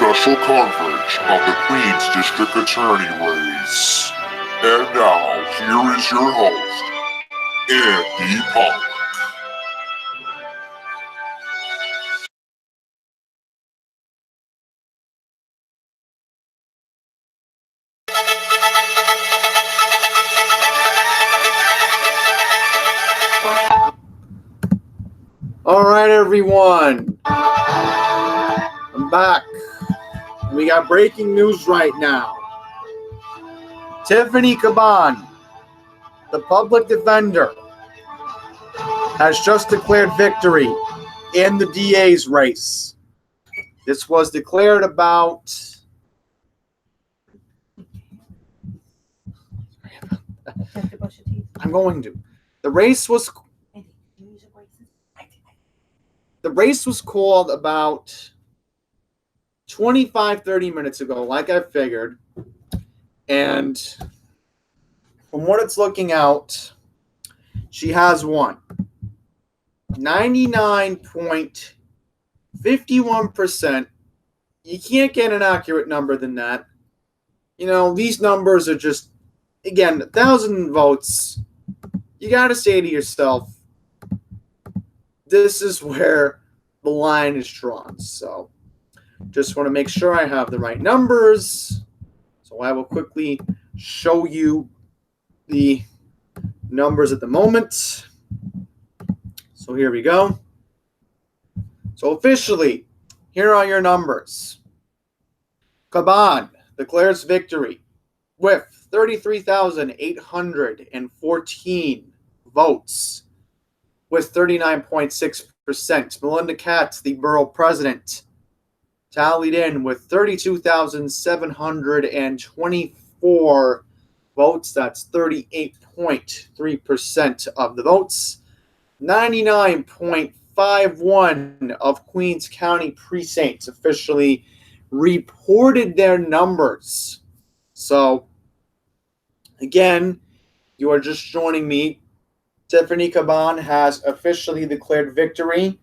special coverage of the Queens District Attorney race. And now, here is your host, Andy Pollock. All right, everyone. I'm back. We got breaking news right now. Tiffany Cabán, the public defender, has just declared victory in the DA's race. This was declared about I'm going to. The race was called about 25-30 minutes ago, like I figured. And from what it's looking out, she has won. 99.51%. You can't get an accurate number than that. You know, these numbers are just, again, 1,000 votes. You got to say to yourself, this is where the line is drawn. So just want to make sure I have the right numbers. So I will quickly show you the numbers at the moment. So here we go. So officially, here are your numbers. Cabán declares victory with 33,814 votes, with 39.6%. Melinda Katz, the borough president, tallied in with 32,724 votes. That's 38.3% of the votes. 99.51 of Queens County precincts officially reported their numbers. So, again, you are just joining me. Tiffany Cabán has officially declared victory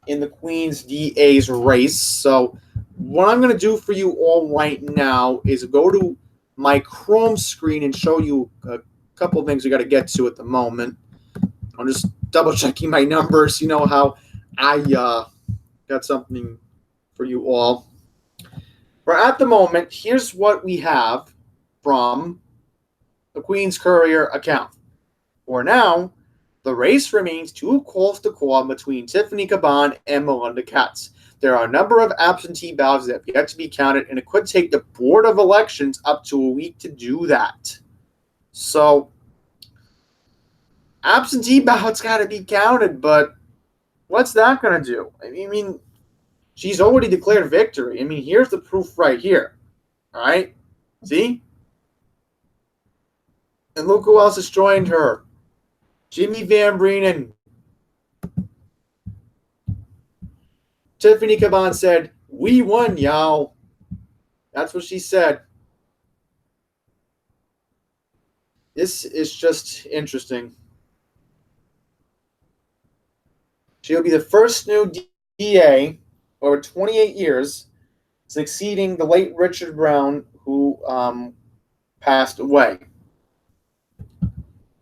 in the Queens DA's race. So what I'm going to do for you all right now is go to my Chrome screen and show you a couple of things we got to get to at the moment. I'm just double checking my numbers. You know how I got something for you all. But at the moment, here's what we have from the Queens Courier account. For now, the race remains too close to call between Tiffany Cabán and Melinda Katz. There are a number of absentee ballots that have yet to be counted, and it could take the Board of Elections up to a week to do that. So, absentee ballots got to be counted, but what's that going to do? I mean, she's already declared victory. I mean, here's the proof right here. All right? See? And look who else has joined her. Jimmy Van Brenen. Tiffany Cabán said, "We won, y'all." That's what she said. This is just interesting. She'll be the first new DA over 28 years, succeeding the late Richard Brown, who passed away.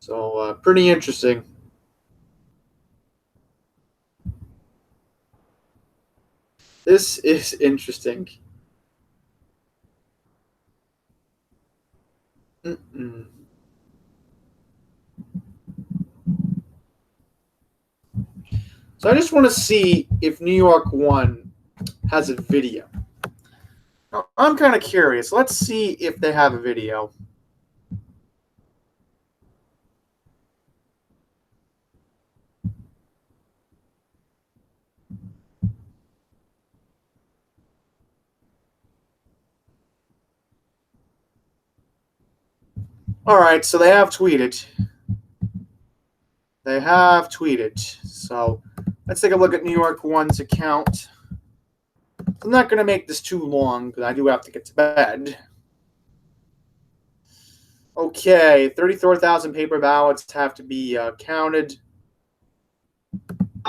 So, pretty interesting. This is interesting. So I just want to see if New York 1 has a video. Now, I'm kind of curious. Let's see if they have a video. All right, so they have tweeted. So let's take a look at New York 1's account. I'm not going to make this too long because I do have to get to bed. Okay, 34,000 paper ballots have to be counted.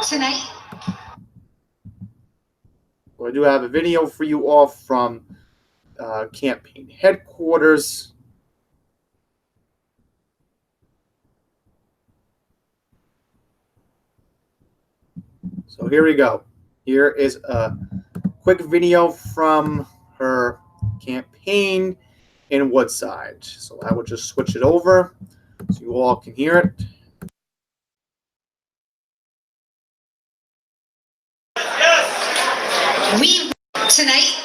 Tonight. So I do have a video for you all from campaign headquarters. So here we go. Here is a quick video from her campaign in Woodside. So I will just switch it over so you all can hear it. Yes. We tonight.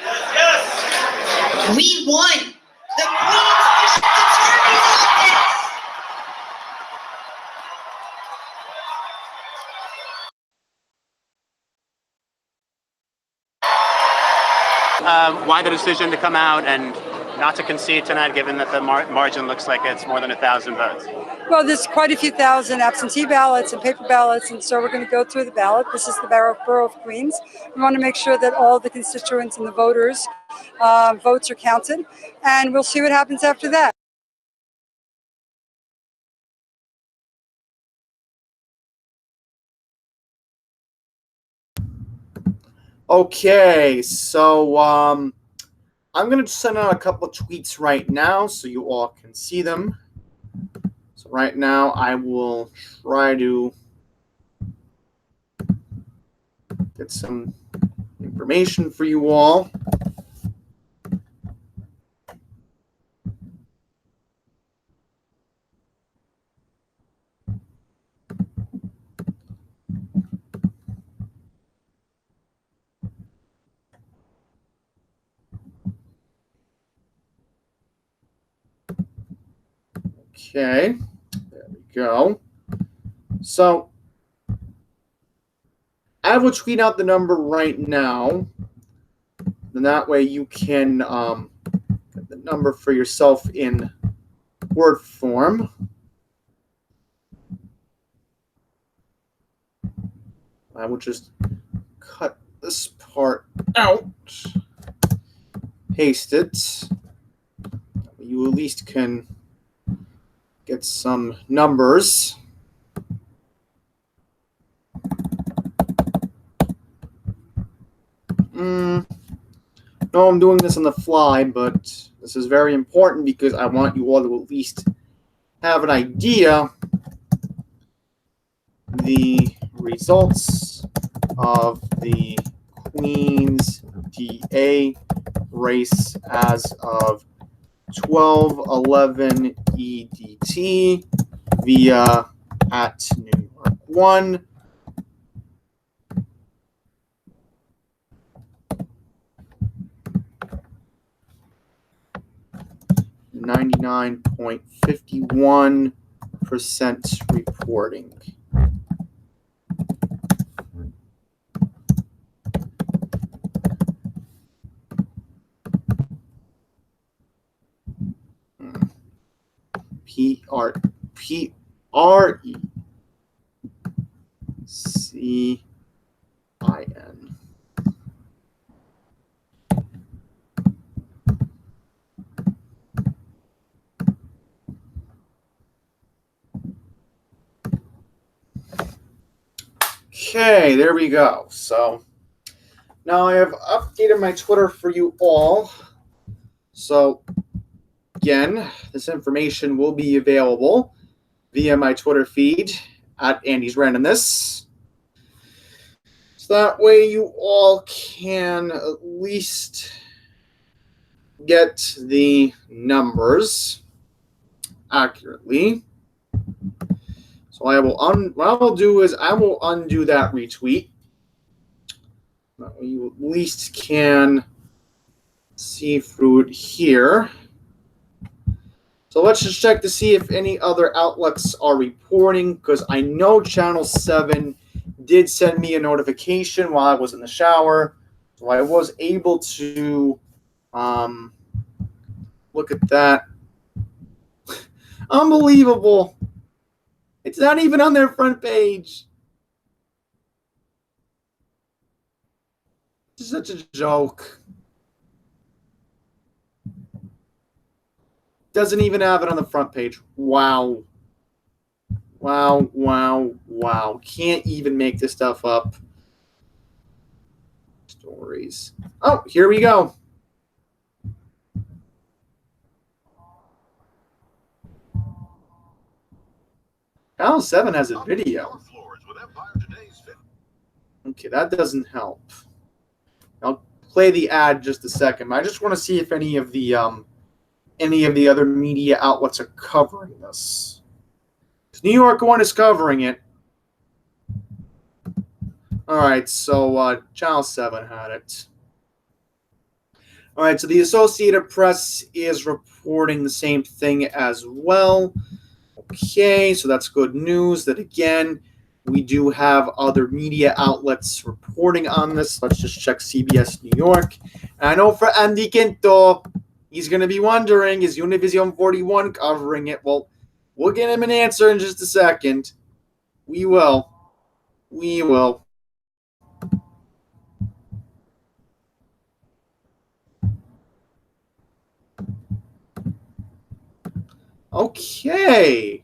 Yes. We won the Queen's District Attorney's Office. Why the decision to come out and not to concede tonight, given that the margin looks like it's more than 1,000 votes? Well, there's quite a few thousand absentee ballots and paper ballots, and so we're going to go through the ballot. This is the Borough of Queens. We want to make sure that all the constituents and the voters' votes are counted, and we'll see what happens after that. Okay, so I'm going to send out a couple of tweets right now so you all can see them. So right now I will try to get some information for you all. Okay, there we go. So I will tweet out the number right now. Then that way you can get the number for yourself in Word form. I will just cut this part out, paste it. You at least can get some numbers. No, I'm doing this on the fly, but this is very important because I want you all to at least have an idea the results of the Queen's DA race as of 12/11 EDT via at New York 1. %99.51% reporting. PRECIN. Okay, there we go. So now I have updated my Twitter for you all. So again, this information will be available via my Twitter feed at Andy's Randomness. So that way you all can at least get the numbers accurately. So what I will do is I will undo that retweet. That way you at least can see through it here. So let's just check to see if any other outlets are reporting, because I know Channel 7 did send me a notification while I was in the shower. So I was able to look at that. Unbelievable. It's not even on their front page. It's such a joke. Doesn't even have it on the front page. Wow. Wow, wow, wow. Can't even make this stuff up. worries. Oh, here we go. Channel 7 has a video. Okay, that doesn't help. I'll play the ad just a second. I just want to see if any of the other media outlets are covering this. New York One is covering it. All right, so Channel 7 had it. All right, so the Associated Press is reporting the same thing as well. Okay, so that's good news that, again, we do have other media outlets reporting on this. Let's just check CBS New York. And I know for Andy Quinto, he's going to be wondering, is Univision 41 covering it? Well, we'll get him an answer in just a second. We will. We will. Okay.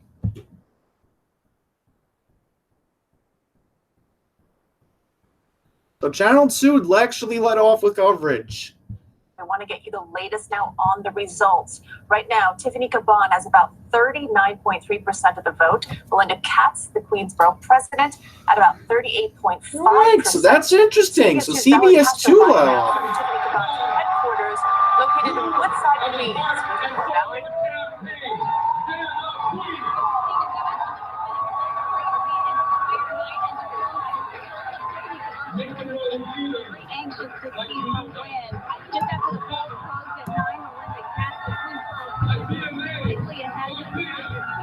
So Channel 2 actually let off with coverage. I want to get you the latest now on the results. Right now, Tiffany Cabán has about 39.3% of the vote. Belinda Katz, the Queensborough president, at about 38.5%. All right, so that's interesting. So CBS 2 let off. From Tiffany Cabán's headquarters, located in Woodside, Queens. Anxious to see her win. Just after the polls closed at 9, Melinda Katz, the Queensborough quickly ahead of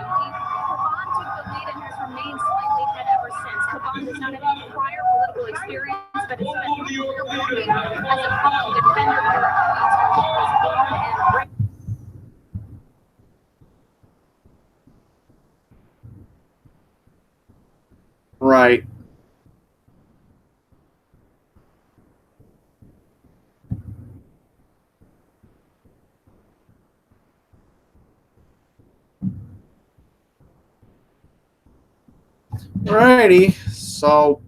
Cabán took the lead and has remained slightly ahead ever since. Cabán does not have any prior political experience, but has spent her career working as a public defender here in Queensborough. She was born and raised. Right. Alrighty, so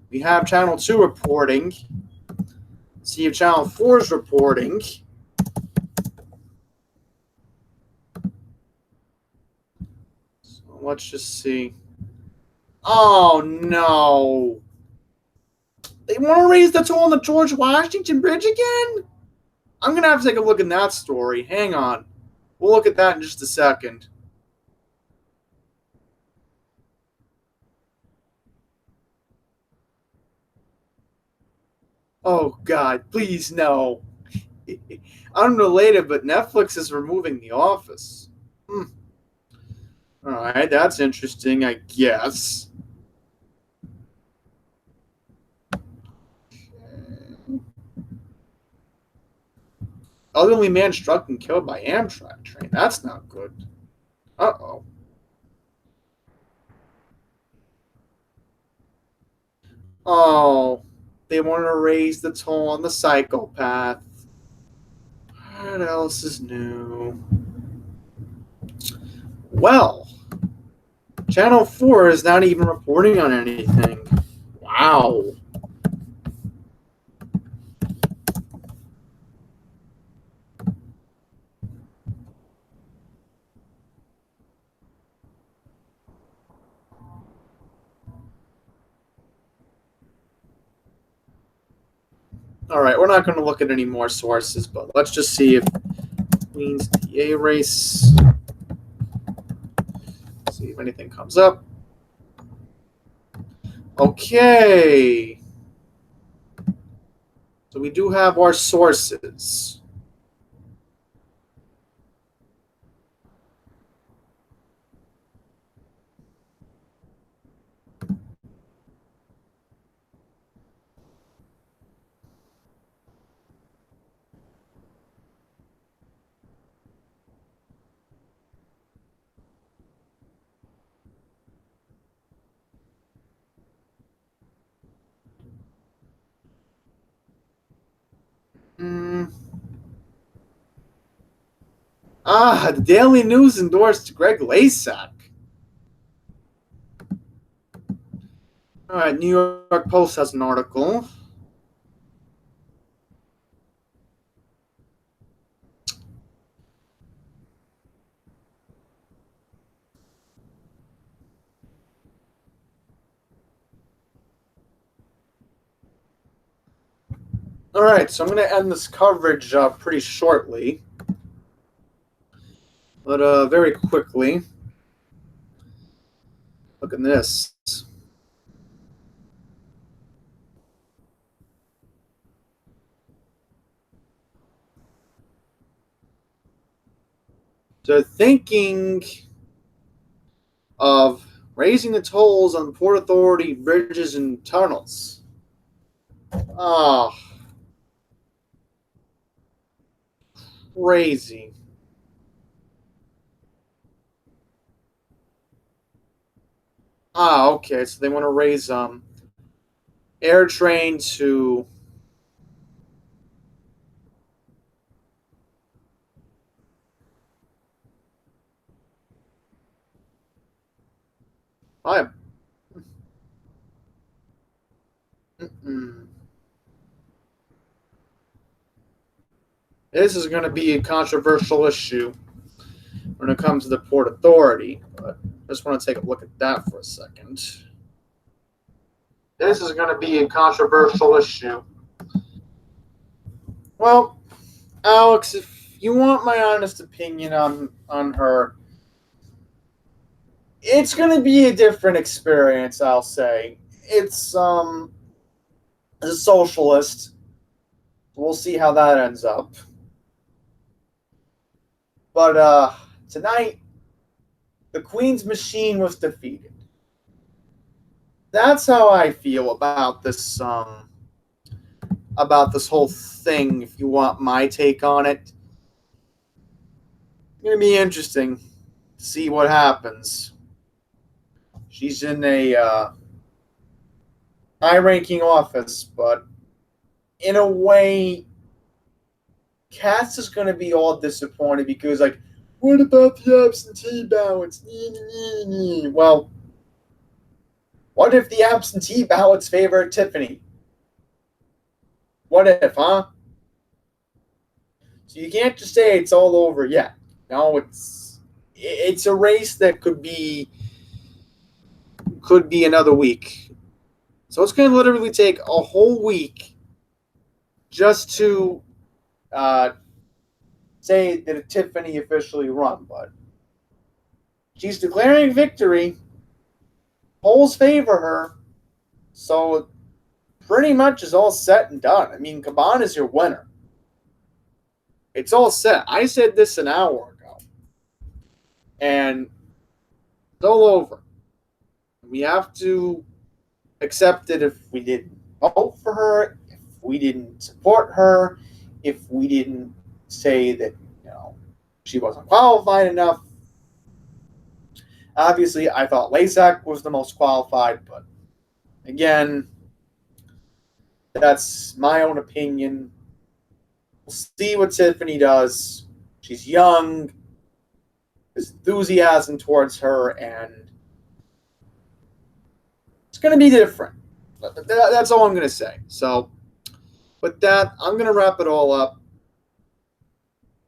we have Channel 2 reporting. See if Channel 4 is reporting. So let's just see. Oh no! They want to raise the toll on the George Washington Bridge again? I'm gonna have to take a look at that story. Hang on. We'll look at that in just a second. Oh, God, please, no. Unrelated, but Netflix is removing The Office. All right, that's interesting, I guess. Elderly man struck and killed by Amtrak train. That's not good. Uh-oh. Oh. They want to raise the toll on the psychopath. What else is new? Well, Channel 4 is not even reporting on anything. Wow. All right, we're not going to look at any more sources, but let's just see if Queen's TA race. See if anything comes up. Okay. So we do have our sources. The Daily News endorsed Greg Lasak. All right, New York Post has an article. All right, so I'm going to end this coverage pretty shortly, but very quickly. Look at this. They're thinking of raising the tolls on Port Authority bridges and tunnels. Oh, crazy. Okay, so they want to raise air train to I This is going to be a controversial issue when it comes to the Port Authority, but I just want to take a look at that for a second. This is going to be a controversial issue. Well, Alex, if you want my honest opinion on her, it's going to be a different experience, I'll say. It's as a socialist, we'll see how that ends up. But tonight, the Queen's machine was defeated. That's how I feel about this whole thing. If you want my take on it, it's gonna be interesting to see what happens. She's in a high-ranking office, but in a way, Cass is going to be all disappointed because, like, what about the absentee ballots? Well, what if the absentee ballots favor Tiffany? What if, huh? So you can't just say it's all over yet. No, it's a race that could be another week. So it's going to literally take a whole week just to say that Tiffany officially won, but she's declaring victory. Polls favor her, so pretty much is all set and done. I mean, Cabán is your winner. It's all set. I said this an hour ago, and it's all over. We have to accept it if we didn't vote for her, if we didn't support her, if we didn't say that, she wasn't qualified enough. Obviously, I thought Lasak was the most qualified, but again, that's my own opinion. We'll see what Tiffany does. She's young. There's enthusiasm towards her, and it's going to be different. That's all I'm going to say. So, with that, I'm going to wrap it all up.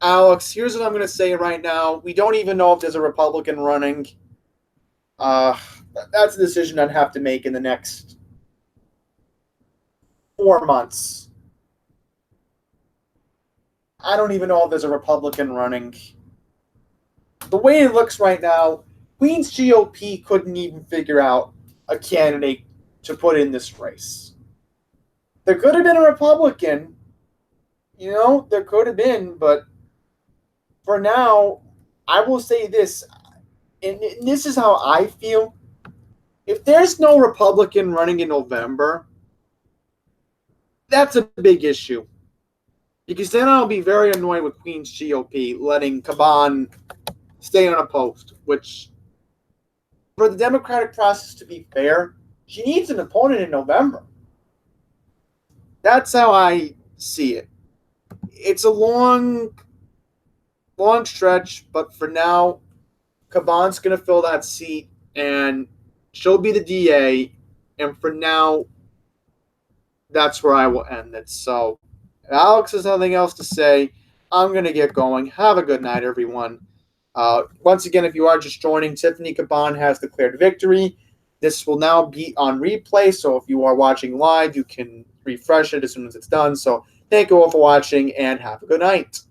Alex, here's what I'm going to say right now. We don't even know if there's a Republican running. That's a decision I'd have to make in the next 4 months. I don't even know if there's a Republican running. The way it looks right now, Queens GOP couldn't even figure out a candidate to put in this race. There could have been a Republican. There could have been, but for now, I will say this, and this is how I feel. If there's no Republican running in November, that's a big issue. Because then I'll be very annoyed with Queens GOP letting Cabán stay unopposed, which, for the democratic process to be fair, she needs an opponent in November. That's how I see it. It's a long stretch, but for now, Cabán's going to fill that seat, and she'll be the DA, and for now, that's where I will end it. So, if Alex has nothing else to say, I'm going to get going. Have a good night, everyone. Once again, if you are just joining, Tiffany Cabán has declared victory. This will now be on replay, so if you are watching live, you can refresh it as soon as it's done. So Thank you all for watching, and have a good night.